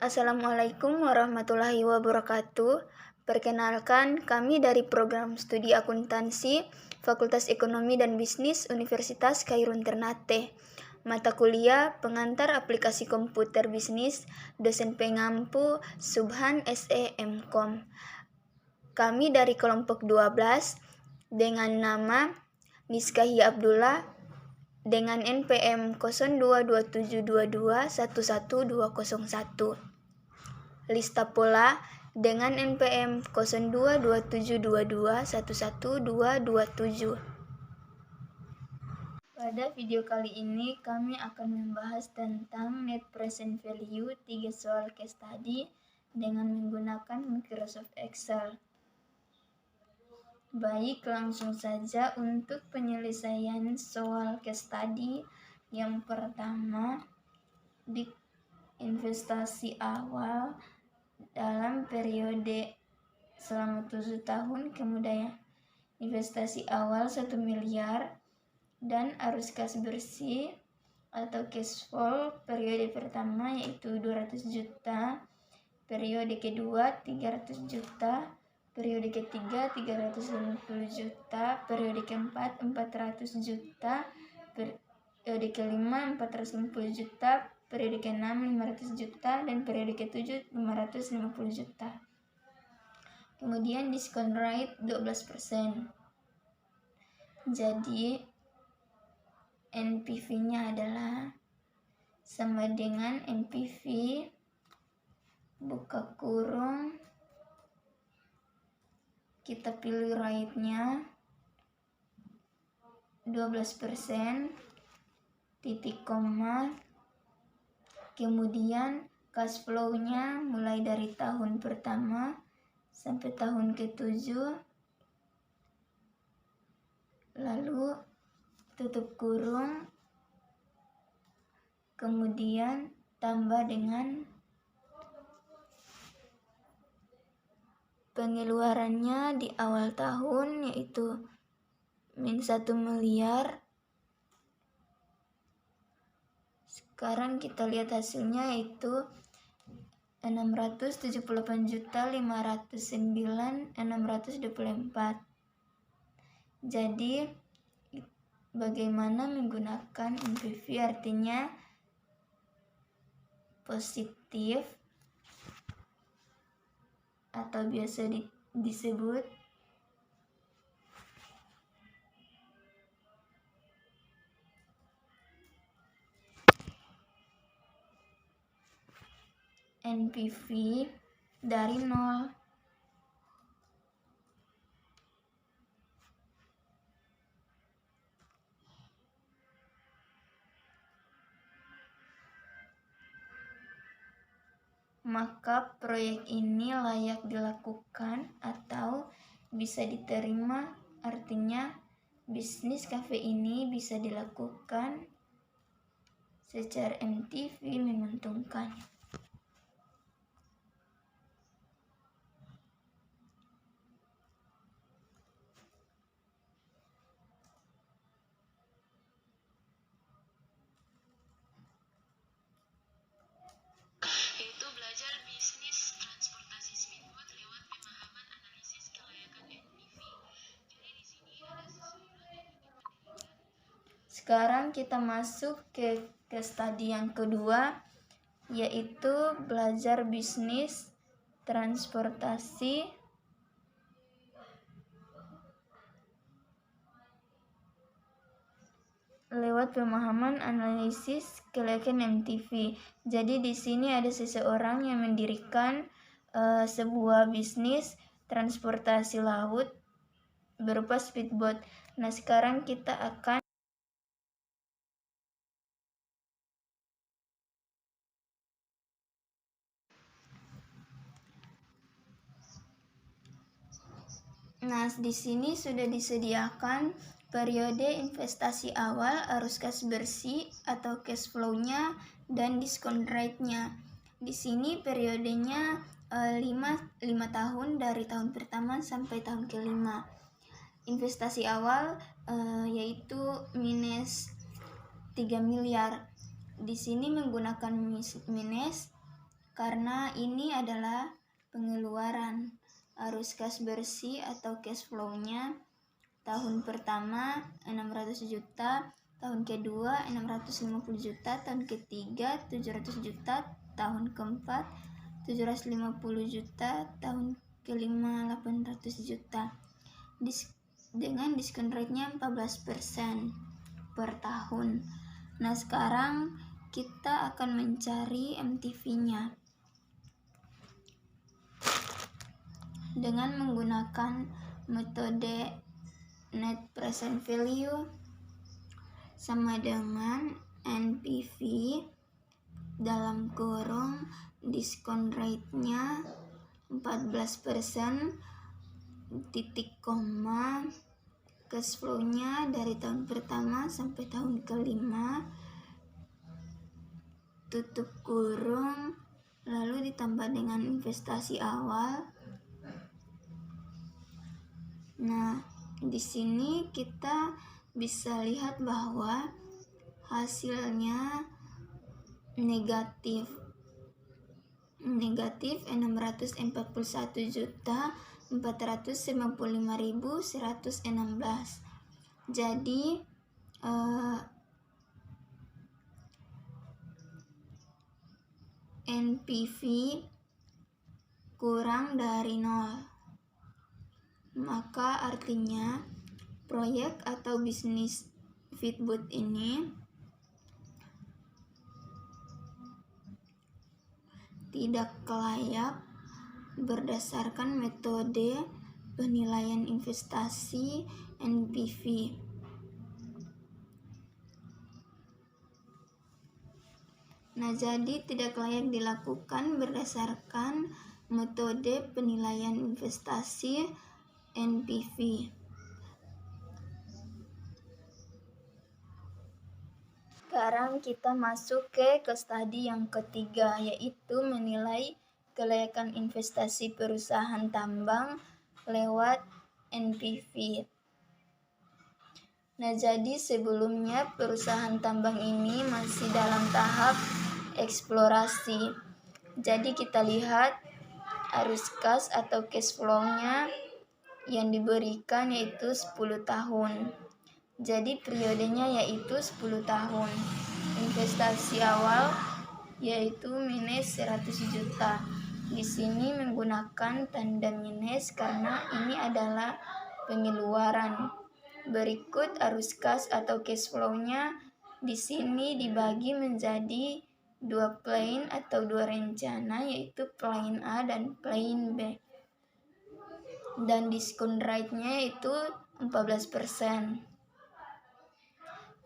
Assalamualaikum warahmatullahi wabarakatuh. Perkenalkan, kami dari program studi akuntansi Fakultas Ekonomi dan Bisnis Universitas Khairun Ternate. Mata kuliah pengantar aplikasi komputer bisnis, dosen pengampu Subhan SE Mkom. Kami dari kelompok 12 dengan nama Miskahi Abdullah dengan NPM 022722111201. Lista pola dengan NPM 022722111227. Pada video kali ini kami akan membahas tentang net present value 3 soal case study dengan menggunakan Microsoft Excel. Baik, langsung saja untuk penyelesaian soal case study. Yang pertama, di investasi awal dalam periode selama 7 tahun kemudian investasi awal 1 miliar dan arus kas bersih atau cash flow periode pertama yaitu 200 juta, periode kedua 300 juta, periode ketiga 350 juta, periode keempat 400 juta, periode kelima 450 juta, periode ke-6 500 juta, dan periode ke-7 550 juta. Kemudian diskon rate 12%. Jadi NPV-nya adalah sama dengan NPV buka kurung, kita pilih rate-nya 12%, titik koma, kemudian cash flow-nya mulai dari tahun pertama sampai tahun ke-7, lalu tutup kurung, kemudian tambah dengan pengeluarannya di awal tahun yaitu min 1 miliar. Sekarang kita lihat hasilnya yaitu 678.509.624. Jadi bagaimana menggunakan NPV, artinya positif atau biasa disebut NPV dari 0. Maka proyek ini layak dilakukan atau bisa diterima, artinya bisnis kafe ini bisa dilakukan secara NPV menguntungkan. Yaitu belajar bisnis transportasi speedboat lewat pemahaman analisis kelayakan NPV. Jadi di sini ada sesuatu yang Sekarang kita masuk ke study yang kedua, yaitu belajar bisnis transportasi lewat pemahaman analisis kelayakan NPV. Jadi di sini ada seseorang yang mendirikan sebuah bisnis transportasi laut berupa speedboat. Nah, sekarang kita akan di sini sudah disediakan periode investasi awal, arus kas bersih atau cash flow-nya, dan diskon rate-nya. Di sini periodenya 5 tahun dari tahun pertama sampai tahun ke-5. Investasi awal yaitu minus 3 miliar. Di sini menggunakan minus karena ini adalah pengeluaran. Arus kas bersih atau cash flow-nya tahun pertama 600 juta, tahun kedua 650 juta, tahun ketiga 700 juta, tahun keempat 750 juta, tahun kelima 800 juta. Dengan diskon rate-nya 14% per tahun. Nah, sekarang kita akan mencari MTV-nya dengan menggunakan metode net present value sama dengan NPV dalam kurung diskon rate-nya 14%, titik koma, cash flow-nya dari tahun pertama sampai tahun kelima, tutup kurung, lalu ditambah dengan investasi awal. Nah, di sini kita bisa lihat bahwa hasilnya negatif 641.495.116. Jadi NPV kurang dari 0. Maka artinya proyek atau bisnis Fitbit ini tidak layak berdasarkan metode penilaian investasi NPV. Nah, jadi tidak layak dilakukan berdasarkan metode penilaian investasi NPV. Sekarang kita masuk ke case study yang ketiga, yaitu menilai kelayakan investasi perusahaan tambang lewat NPV. Nah, jadi sebelumnya perusahaan tambang ini masih dalam tahap eksplorasi. Jadi kita lihat arus kas atau cash flow-nya yang diberikan yaitu 10 tahun. Jadi periodenya yaitu 10 tahun. Investasi awal yaitu minus 100 juta. Di sini menggunakan tanda minus karena ini adalah pengeluaran. Berikut arus kas atau cash flow-nya di sini dibagi menjadi 2 plan atau 2 rencana, yaitu plan A dan plan B. Dan diskon rate-nya itu 14%.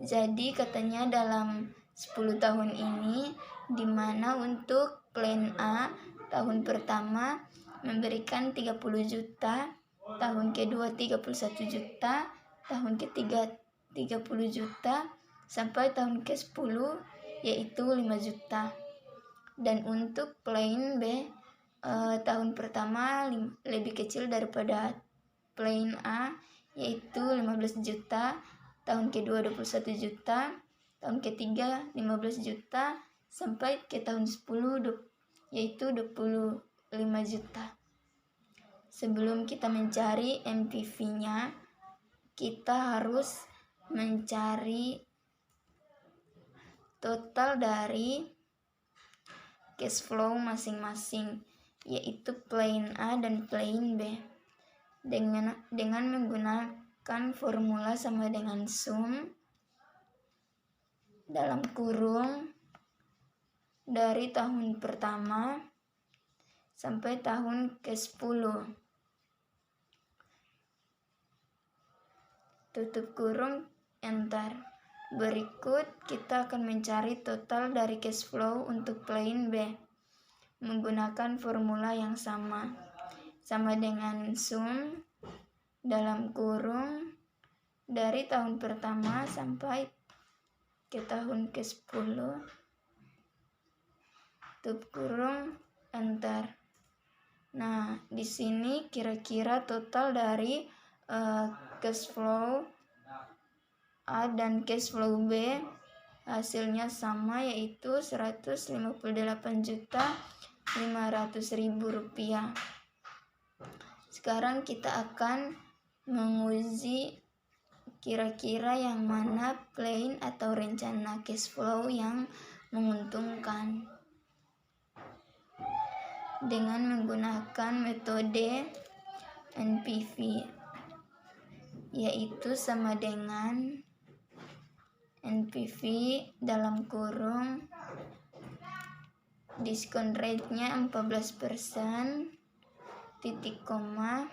Jadi katanya dalam 10 tahun ini, di mana untuk plan A tahun pertama memberikan 30 juta, tahun kedua 31 juta, tahun ketiga 30 juta, sampai tahun ke-10 yaitu 5 juta. Dan untuk plan B tahun pertama lebih kecil daripada plan A, yaitu 15 juta, tahun kedua 21 juta, tahun ketiga 15 juta, sampai ke tahun 10 yaitu 25 juta. Sebelum kita mencari NPV-nya, kita harus mencari total dari cash flow masing-masing, yaitu plan A dan plan B, dengan menggunakan formula sama dengan sum dalam kurung dari tahun pertama sampai tahun ke-10, tutup kurung, enter. Berikut kita akan mencari total dari cash flow untuk plan B menggunakan formula yang sama dengan sum dalam kurung dari tahun pertama sampai ke tahun ke-10, tutup kurung, enter. Nah, di sini kira-kira total dari cash flow A dan cash flow B hasilnya sama, yaitu 158 juta Rp500.000. Sekarang kita akan menguji kira-kira yang mana plan atau rencana cash flow yang menguntungkan dengan menggunakan metode NPV, yaitu sama dengan NPV dalam kurung diskon rate-nya 14%, titik koma,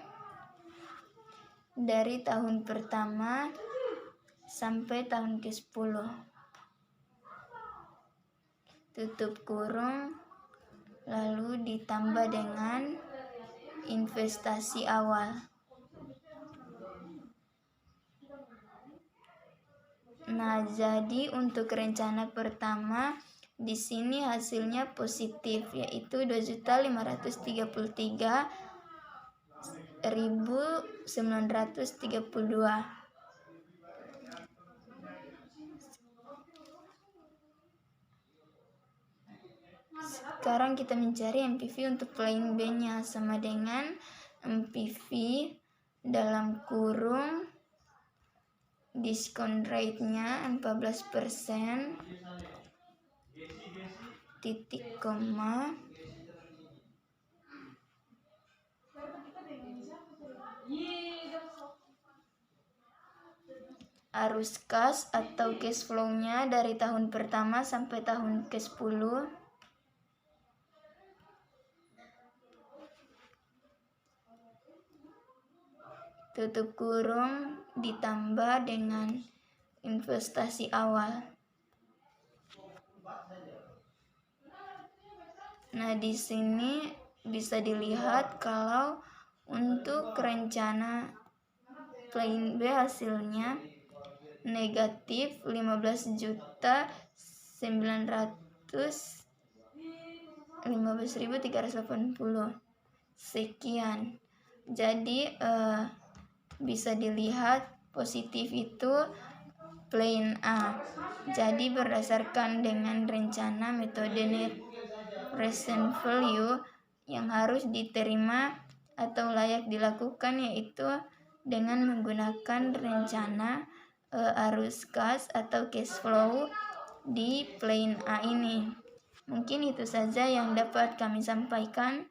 dari tahun pertama sampai tahun ke-10. Tutup kurung, lalu ditambah dengan investasi awal. Nah, jadi untuk rencana pertama di sini hasilnya positif, yaitu 2.533.932. Sekarang kita mencari NPV untuk plan B-nya, sama dengan NPV dalam kurung diskon rate-nya 14%, titik koma, arus kas atau cash flow-nya dari tahun pertama sampai tahun ke-10. Tutup kurung ditambah dengan investasi awal. Nah, di sini bisa dilihat kalau untuk rencana plan B hasilnya negatif 15.915.380 sekian. Jadi bisa dilihat positif itu plan A. Jadi berdasarkan dengan rencana metode net present value yang harus diterima atau layak dilakukan, yaitu dengan menggunakan rencana arus kas atau cash flow di plan A ini. Mungkin itu saja yang dapat kami sampaikan.